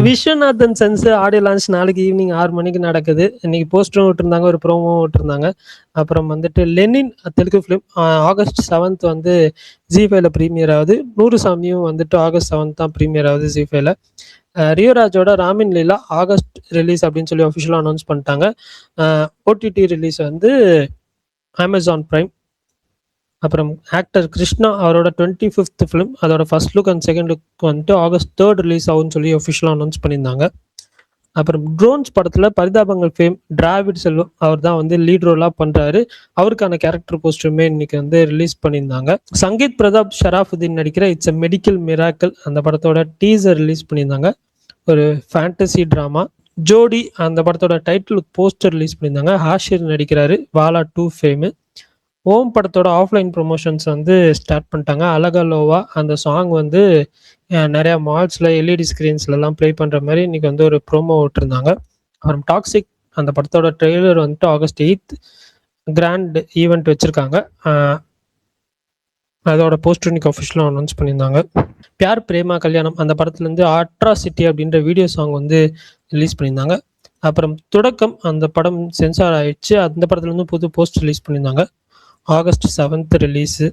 Viswanathan sons audio launch நாளைக்கு evening 6 மணிக்கு நடக்குது. இன்னைக்கு போஸ்டரும் விட்டுருந்தாங்க, ஒரு ப்ரோமோவும் விட்டுருந்தாங்க. அப்புறம் வந்துட்டு Lenin Telugu film August 7th வந்து ஜி5ல ப்ரீமியர் ஆகுது. 100 சாமியும் வந்துட்டு ஆகஸ்ட் 7th தான் ப்ரீமியர் ஆகுது ஜி5ல. ரியோராஜோட ராமின் லீலா ஆகஸ்ட் ரிலீஸ் அப்படின்னு சொல்லி அஃபிஷியலாக அனௌன்ஸ் பண்ணிட்டாங்க. ஓடிடி ரிலீஸ் வந்து அமேசான் பிரைம். அப்புறம் ஆக்டர் கிருஷ்ணா அவரோட 25th ஃபிலிம் அதோட first look and second look வந்துட்டு ஆகஸ்ட் 3rd ரிலீஸ் ஆகும்னு சொல்லி அஃபிஷியலாக அனௌன்ஸ் பண்ணியிருந்தாங்க. அப்புறம் ட்ரோன்ஸ் படத்தில் பரிதாபங்கள் ஃபேம் டிராவிட் செல்வம் அவர் தான் வந்து லீட் ரோலாக பண்ணுறாரு. அவருக்கான கேரக்டர் போஸ்டருமே இன்னைக்கு வந்து ரிலீஸ் பண்ணியிருந்தாங்க. சங்கீத் பிரதாப் ஷராஃபுதீன் நடிக்கிற இட்ஸ் எ மெடிக்கல் மிராக்கிள் அந்த படத்தோட டீசர் ரிலீஸ் பண்ணியிருந்தாங்க. ஒரு ஃபேண்டசி ட்ராமா. ஜோடி அந்த படத்தோட டைட்டில் போஸ்டர் ரிலீஸ் பண்ணியிருந்தாங்க. ஹாஷிர் நடிக்கிறாரு. வாலா 2 ஃபேமு. ஓம் படத்தோட ஆஃப்லைன் ப்ரொமோஷன்ஸ் வந்து ஸ்டார்ட் பண்ணிட்டாங்க. அலகலோவா அந்த சாங் வந்து நிறையா மால்ஸில் எல்இடி ஸ்க்ரீன்ஸ்லலாம் ப்ளே பண்ணுற மாதிரி இன்றைக்கி வந்து ஒரு ப்ரோமோ விட்டுருந்தாங்க. அப்புறம் டாக்ஸிக் அந்த படத்தோட ட்ரெய்லர் வந்துட்டு ஆகஸ்ட் 8th கிராண்ட் ஈவெண்ட் வச்சுருக்காங்க. அதோட போஸ்டர் இன்னைக்கு அஃபிஷியலாக அனௌன்ஸ் பண்ணியிருந்தாங்க. பியார் பிரேமா கல்யாணம் அந்த படத்துலேருந்து அட்ராசிட்டி அப்படின்ற வீடியோ சாங் வந்து ரிலீஸ் பண்ணியிருந்தாங்க. அப்புறம் தொடக்கம் அந்த படம் சென்சார் ஆயிடுச்சு. அந்த படத்துலேருந்து புது போஸ்ட் ரிலீஸ் பண்ணியிருந்தாங்க. August 7th release.